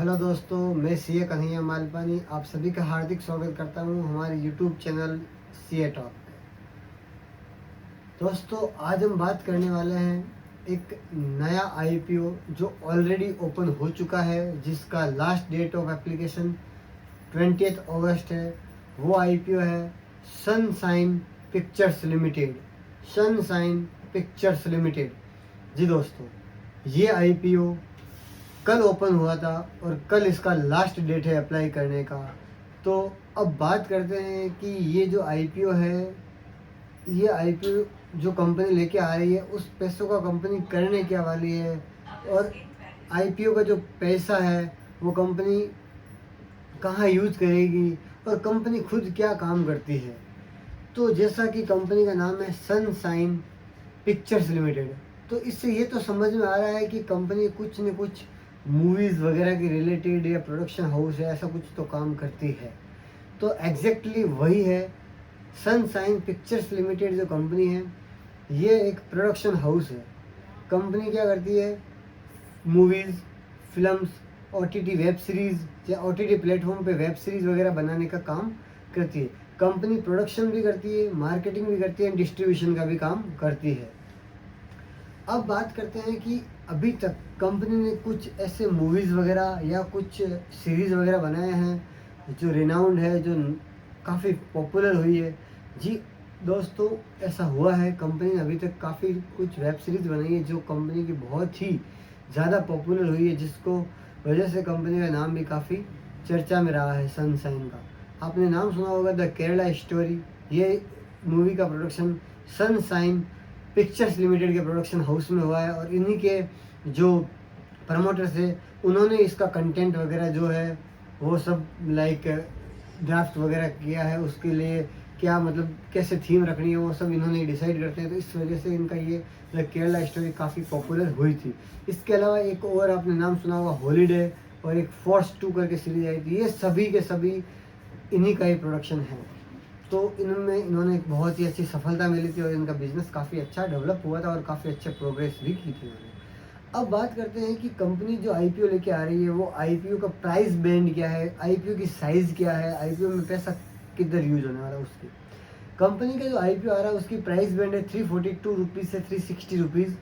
Hello दोस्तों, मैं CA Kanhaiya Malpani आप सभी का हार्दिक स्वागत करता हूं हमारे यूट्यूब चैनल सीए टॉक पे। दोस्तों, आज हम बात करने वाले हैं एक नया आईपीओ जो ऑलरेडी ओपन हो चुका है, जिसका लास्ट डेट ऑफ एप्लीकेशन 20 अगस्त है। वो आईपीओ है Sunshine Pictures Limited. Sunshine Pictures Limited. जी दोस्तों, ये आईपीओ कल ओपन हुआ था और कल इसका लास्ट डेट है अप्लाई करने का। तो अब बात करते हैं कि ये जो आईपीओ है, ये आईपीओ जो कंपनी लेके आ रही है उस पैसों का कंपनी करने क्या वाली है, और आईपीओ का जो पैसा है वो कंपनी कहाँ यूज करेगी, और कंपनी खुद क्या काम करती है। तो जैसा कि कंपनी का नाम है सनशाइन पिक्चर्स लिमिटेड, तो इससे ये तो समझ में आ रहा है कि कंपनी कुछ न कुछ मूवीज़ वगैरह के रिलेटेड या प्रोडक्शन हाउस है, ऐसा कुछ तो काम करती है। तो एग्जैक्टली वही है। सनशाइन पिक्चर्स लिमिटेड जो कंपनी है, ये एक प्रोडक्शन हाउस है। कंपनी क्या करती है, movies, films, OTT web series या ओटीटी प्लेटफॉर्म पे वेब सीरीज़ वगैरह बनाने का काम करती है। कंपनी प्रोडक्शन भी करती है, मार्केटिंग भी करती है, डिस्ट्रीब्यूशन का भी काम करती है। अब बात करते हैं कि अभी तक कंपनी ने कुछ ऐसे मूवीज़ वगैरह या कुछ सीरीज़ वगैरह बनाए हैं जो रिनाउंड है, जो काफ़ी पॉपुलर हुई है। जी दोस्तों, ऐसा हुआ है। कंपनी ने अभी तक काफ़ी कुछ वेब सीरीज़ बनाई है जो कंपनी की बहुत ही ज़्यादा पॉपुलर हुई है, जिसको वजह से कंपनी का नाम भी काफ़ी चर्चा में रहा है, सनशाइन का। आपने नाम सुना होगा द केरला स्टोरी। ये मूवी का प्रोडक्शन सनशाइन पिक्चर्स लिमिटेड के प्रोडक्शन हाउस में हुआ है, और इन्हीं के जो प्रमोटर्स है उन्होंने इसका कंटेंट वगैरह जो है वो सब लाइक ड्राफ्ट वगैरह किया है। उसके लिए क्या मतलब कैसे थीम रखनी है वो सब इन्होंने डिसाइड करते हैं। तो इस वजह से इनका ये द केरला स्टोरी काफ़ी पॉपुलर हुई थी। इसके अलावा एक और आपने नाम सुना होगा हॉलीडे, और एक फोर्स 2 करके सीरीज आई थी। ये सभी के सभी इन्हीं का ही प्रोडक्शन है। तो इनमें इन्होंने एक बहुत ही अच्छी सफलता मिली थी और इनका बिजनेस काफ़ी अच्छा डेवलप हुआ था और काफ़ी अच्छे प्रोग्रेस भी की थी इन्होंने। अब बात करते हैं कि कंपनी जो आईपीओ लेके आ रही है वो आईपीओ का प्राइस बैंड क्या है, आईपीओ की साइज़ क्या है, आईपीओ में पैसा किधर यूज होने वाला है उसकी। कंपनी का जो आईपीओ आ रहा है उसकी प्राइस बैंड है 342 रुपीज़ से 360 रुपीज़।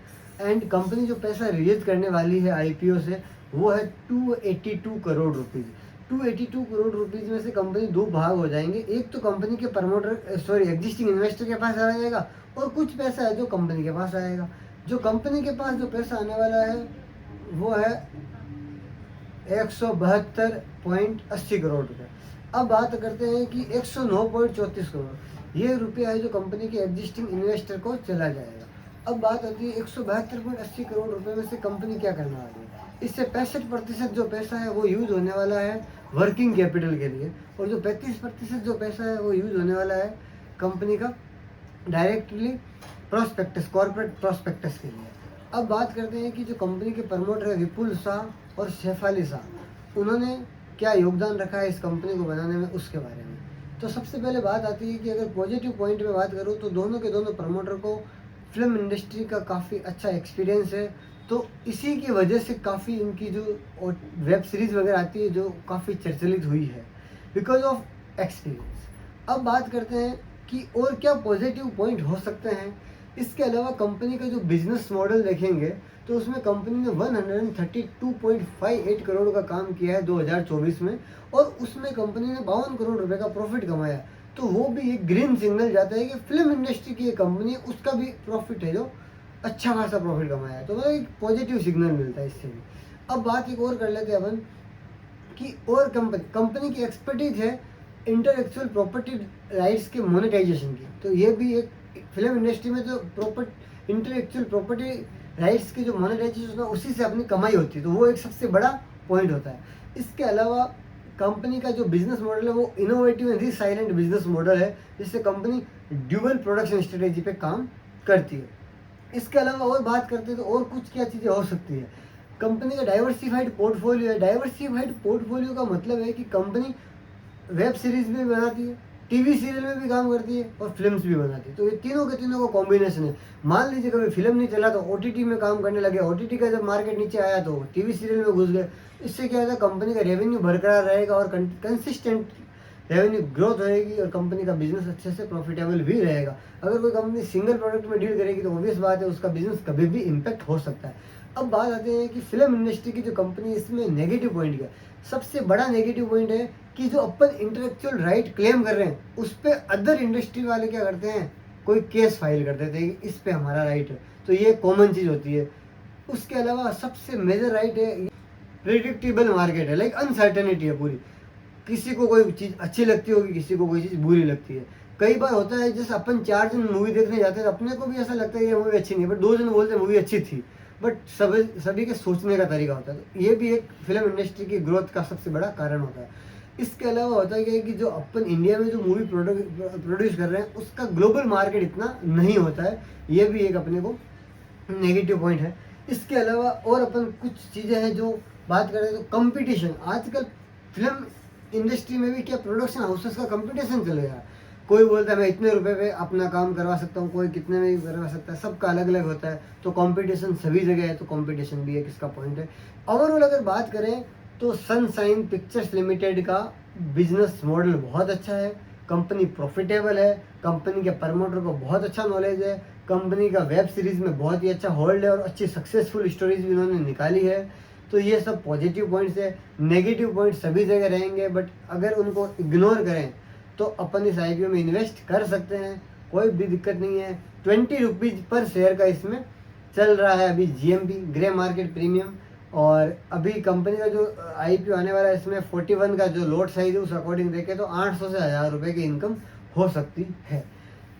एंड कंपनी जो पैसा रिलीज करने वाली है आईपीओ से वो है 282 करोड़ रुपीज़। 282 करोड़ रुपीज़ में से कंपनी दो भाग हो जाएंगे। एक तो कंपनी के प्रमोटर एग्जिस्टिंग इन्वेस्टर के पास आ जाएगा, और कुछ पैसा है जो कंपनी के पास आएगा। जो कंपनी के पास जो पैसा आने वाला है वो है 172.80 करोड़ रुपये। अब बात करते हैं कि 109.34 करोड़ ये रुपया है जो कंपनी के एग्जिस्टिंग इन्वेस्टर को चला जाएगा। अब बात आती है 172.80 करोड़ रुपए में से कंपनी क्या करने वाली है। इससे 65% जो पैसा है वो यूज होने वाला है वर्किंग कैपिटल के लिए, और जो 35% जो पैसा है वो यूज होने वाला है कंपनी का डायरेक्टली प्रोस्पेक्टस, कॉर्पोरेट प्रोस्पेक्टस के लिए। अब बात करते हैं कि जो कंपनी के प्रमोटर है विपुल शाह और शेफाली शाह, उन्होंने क्या योगदान रखा है इस कंपनी को बनाने में, उसके बारे में। तो सबसे पहले बात आती है कि अगर पॉजिटिव पॉइंट में बात करूँ तो दोनों के दोनों प्रमोटर को फिल्म इंडस्ट्री का काफ़ी अच्छा एक्सपीरियंस है। तो इसी की वजह से काफ़ी इनकी जो वेब सीरीज़ वगैरह आती है जो काफ़ी प्रचलित हुई है बिकॉज ऑफ एक्सपीरियंस। अब बात करते हैं कि और क्या पॉजिटिव पॉइंट हो सकते हैं। इसके अलावा कंपनी का जो बिजनेस मॉडल देखेंगे तो उसमें कंपनी ने 132.58 करोड़ का काम किया है 2024 में, और उसमें कंपनी ने 52 करोड़ रुपए का प्रॉफिट कमाया। तो वो भी एक ग्रीन सिग्नल जाता है कि फिल्म इंडस्ट्री की ये कंपनी है, उसका भी प्रॉफिट है जो अच्छा खासा प्रॉफिट कमाया है। तो मतलब एक पॉजिटिव सिग्नल मिलता है इससे भी। अब बात एक और कर लेते हैं अपन कि और कंपनी की एक्सपर्टीज है इंटेलेक्चुअल प्रॉपर्टी राइट्स के मोनेटाइजेशन की। तो ये भी एक फिल्म इंडस्ट्री में तो इंटेलेक्चुअल प्रॉपर्टी राइट्स की जो मोनेटाइजेशन है उसी से अपनी कमाई होती है, तो वो एक सबसे बड़ा पॉइंट होता है। इसके अलावा कंपनी का जो बिजनेस मॉडल है वो innovative and resilient business model है, जिससे कंपनी ड्यूअल प्रोडक्शन स्ट्रेटेजी पे काम करती है। इसके अलावा और बात करते हैं तो और कुछ क्या चीज़ें हो सकती है। कंपनी का डाइवर्सिफाइड पोर्टफोलियो है। डाइवर्सिफाइड पोर्टफोलियो का मतलब है कि कंपनी वेब सीरीज भी बनाती है, टीवी सीरियल में भी काम करती है और फिल्म्स भी बनाती है। तो ये तीनों के तीनों का कॉम्बिनेशन है। मान लीजिए कभी फिल्म नहीं चला तो ओटीटी में काम करने लगे, ओटीटी का जब मार्केट नीचे आया तो टीवी सीरियल में घुस गए। इससे क्या होता है, कंपनी का रेवेन्यू बरकरार रहेगा और कंसिस्टेंट रेवेन्यू ग्रोथ रहेगी और कंपनी का बिजनेस अच्छे से प्रॉफिटेबल भी रहेगा। अगर कोई कंपनी सिंगल प्रोडक्ट में डील करेगी तो ऑब्वियस बात है उसका बिजनेस कभी भी इम्पैक्ट हो सकता है। अब बात आते हैं कि फिल्म इंडस्ट्री की जो कंपनी, इसमें नेगेटिव पॉइंट क्या है। सबसे बड़ा नेगेटिव पॉइंट है कि जो अपन इंटेलेक्चुअल राइट क्लेम कर रहे हैं उस पर अदर इंडस्ट्री वाले क्या करते हैं, कोई केस फाइल कर देते हैं कि इस पे हमारा राइट है। तो ये कॉमन चीज़ होती है। उसके अलावा सबसे मेजर राइट है प्रिडिक्टेबल मार्केट है, लाइक अनसर्टेनिटी है पूरी। किसी को कोई चीज़ अच्छी लगती होगी, किसी को कोई चीज़ बुरी लगती है। कई बार होता है जैसे अपन 4 जन मूवी देखने जाते हैं तो अपने को भी ऐसा लगता है ये मूवी अच्छी नहीं है, बट 2 जन बोलते हैं मूवी अच्छी थी। बट सभी के सोचने का तरीका होता है। तो ये भी एक फिल्म इंडस्ट्री की ग्रोथ का सबसे बड़ा कारण होता है। इसके अलावा होता है कि जो अपन इंडिया में जो मूवी प्रोड्यूस कर रहे हैं उसका ग्लोबल मार्केट इतना नहीं होता है। ये भी एक अपने को नेगेटिव पॉइंट है। इसके अलावा और अपन कुछ चीज़ें हैं जो बात करें तो कंपटीशन। आजकल फिल्म इंडस्ट्री में भी क्या प्रोडक्शन हाउसेस का कंपटीशन चल गया। कोई बोलता है मैं इतने रुपए पे अपना काम करवा सकता हूँ, कोई कितने में भी करवा सकता है, सबका अलग अलग होता है। तो कंपटीशन सभी जगह है, तो कंपटीशन भी एक इसका पॉइंट है। ओवरऑल अगर बात करें तो सनशाइन पिक्चर्स लिमिटेड का बिजनेस मॉडल बहुत अच्छा है, कंपनी प्रॉफिटेबल है, कंपनी के प्रमोटर को बहुत अच्छा नॉलेज है, कंपनी का वेब सीरीज़ में बहुत ही अच्छा होल्ड है और अच्छी सक्सेसफुल स्टोरीज भी उन्होंने निकाली है। तो ये सब पॉजिटिव पॉइंट्स है। नेगेटिव पॉइंट्स सभी जगह रहेंगे, बट अगर उनको इग्नोर करें तो अपन इस आईपीओ में इन्वेस्ट कर सकते हैं, कोई भी दिक्कत नहीं है। 20 रुपीज़ पर शेयर का इसमें चल रहा है अभी जीएमपी, ग्रे मार्केट प्रीमियम। और अभी कंपनी का जो आईपीओ आने वाला है इसमें 41 का जो लॉट साइज है उस अकॉर्डिंग देखें तो 800 से 1000 रुपये की इनकम हो सकती है।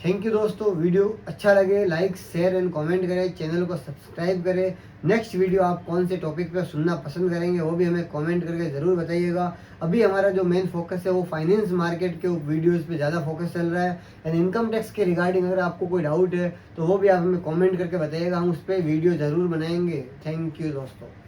थैंक यू दोस्तों, वीडियो अच्छा लगे लाइक शेयर एंड कमेंट करें, चैनल को सब्सक्राइब करें। नेक्स्ट वीडियो आप कौन से टॉपिक पर सुनना पसंद करेंगे वो भी हमें कमेंट करके ज़रूर बताइएगा। अभी हमारा जो मेन फोकस है वो फाइनेंस मार्केट के वीडियोस पे ज़्यादा फोकस चल रहा है। एंड इनकम टैक्स के रिगार्डिंग अगर आपको कोई डाउट है तो वो भी आप हमें कमेंट करके बताइएगा, हम उस पर वीडियो ज़रूर बनाएंगे। थैंक यू दोस्तों।